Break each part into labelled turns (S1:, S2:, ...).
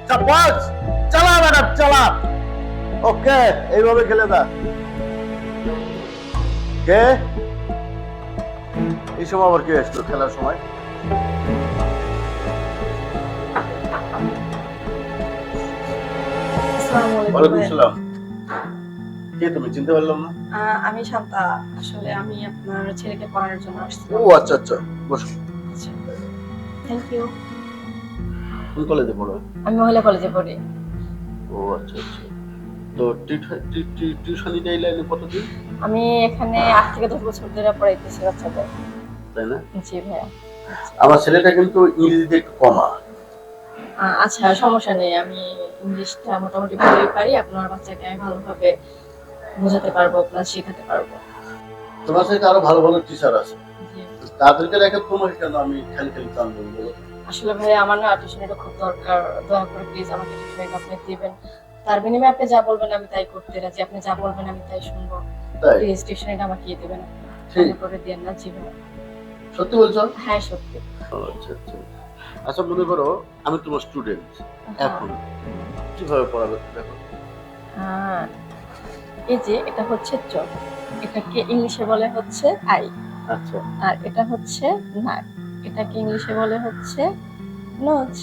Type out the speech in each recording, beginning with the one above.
S1: চাপাস চালা ম্যাডাম চালা। ওকে, এইভাবে খেলে দা। কে এই সময় আবার কে আসলো খেলার সময়?
S2: আসসালামু আলাইকুম
S1: ওয়ালাইকুম
S2: ভাইয়া।
S1: সালাম। কে তুমি? চিনতে পারলাম না।
S2: আমি শান্তা। আসলে আমি আপনার ছেলেকে পড়ানোর জন্য
S1: ও
S2: আসছিলাম।
S1: আচ্ছা আচ্ছা, বসো।
S2: আচ্ছা, থ্যাংক ইউ।
S1: কোন কলেজে পড়ো?
S2: আমি মহিলা কলেজে পড়ি।
S1: ও আচ্ছা আচ্ছা। তো টিউশনিতে এই লাইনে কতদিন?
S2: আমি এখানে 8 থেকে 10 বছর ধরে পড়াইতেছি বাচ্চাদের।
S1: তাই না?
S2: জি ভাইয়া।
S1: আমার ছেলেটা কিন্তু ইংরেজিতে একটু কমা।
S2: আচ্ছা, সমস্যা নেই। আমি ইংলিশটা মোটামুটি ভালোই পারি। আপনার বাচ্চাকে আমি ভালোভাবে বোঝাতে পারবো, প্লাস শেখাতে পারবো।
S1: তোমার সাথে আরো ভালো ভালো টিচার আছে,
S2: জি।
S1: তাদেরকে রেখে তোমাকে কেন আমি খালি খালি কান বলবো?
S2: আসলে ভাইয়া আমার না টিউশনিটা খুব দরকার। দয়া করে প্লিজ আমাকে টিউশনিটা আপনি দিবেন। তার বিনিময়ে আপনি যা বলবেন আমি তাই করতে রাজি। আপনি যা বলবেন আমি তাই শুনবো।
S1: তাই?
S2: প্লিজ টিউশনিটা আমাকে দিবেন।
S1: ঠিক।
S2: মনে করে দিয়েন না। জি ভাইয়া।
S1: সত্যি বলছো?
S2: হ্যাঁ, সত্যি।
S1: আচ্ছা আচ্ছা। আচ্ছা, মনে করো আমি তোমার স্টুডেন্ট, এখন কিভাবে পড়াবে দেখো?
S2: হ্যাঁ, এই যে এটা হচ্ছে চ, এটাকে ইংলিশে বলে হচ্ছে আই।
S1: আচ্ছা
S2: আর এটা হচ্ছে নাক, এটাকে ইংলিশে বলে হচ্ছে নোজ।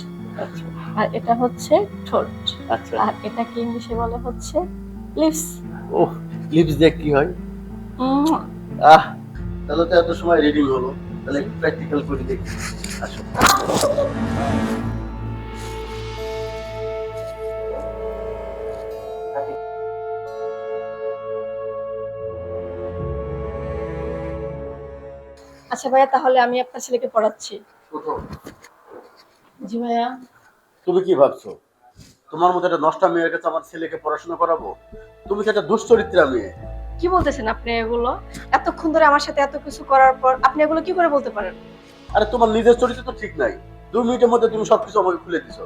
S1: আচ্ছা
S2: আর এটা হচ্ছে ঠোঁট।
S1: আচ্ছা।
S2: আর এটাকে ইংলিশে বলে হচ্ছে লিপস।
S1: ও, লিপস দিয়ে কি হয়? আহ, তাহলে তো এত সময় রিডিং হলো, তাহলে প্র্যাকটিক্যাল করে দেখি। আসো।
S2: আচ্ছা ভাইয়া, তাহলে আমি আপনার ছেলেকে পড়াচ্ছি।
S1: প্রথম,
S2: জি ভাইয়া।
S1: তুমি কি ভাবছো তোমার মতো একটা নষ্টা মেয়ের কাছে আমার ছেলেকে পড়াশোনা করাবো? তুমি তো একটা দুশ্চরিত্রা মেয়ে।
S2: কি বলতেছেন আপনি এগুলো? এতক্ষণ ধরে আমার সাথে এত কিছু করার পর আপনি এগুলো কি করে বলতে পারেন?
S1: আরে তোমার নিজের চরিত্র তো ঠিক নাই। 2 মিনিটের মধ্যে তুমি সবকিছু আমাকে খুলে দিছো।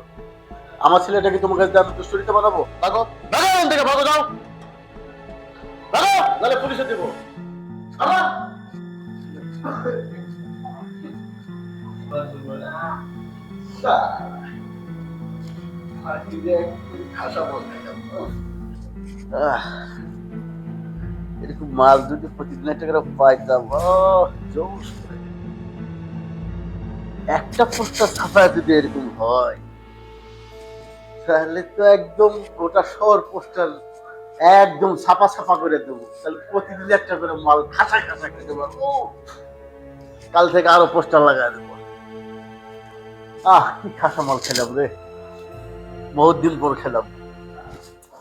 S1: আমার ছেলেটাকে তোমার কাছে আমি দুশ্চরিত্রা বানাবো? ভাগো ভাগো এখান থেকে, ভাগো যাও, ভাগো, নাহলে পুলিশে দেবো। ভাগো। এরকম মাছ যদি প্রতিদিন একটা করে পাইতাম, জোশ করে। একটা পোস্টার ছাপায় যদি এরকম হয়, তাহলে তো একদম গোটা শহর পোস্টার একদম ছাপা ছাপা করে দেবো। তাহলে প্রতিদিন একটা করে মাল খাসা খাসা খেতে পারবো। কাল থেকে আরো পোস্টার লাগাই দেবো। কি খাসা মাল খেলাম রে, বহুত দিন পর খেলাম।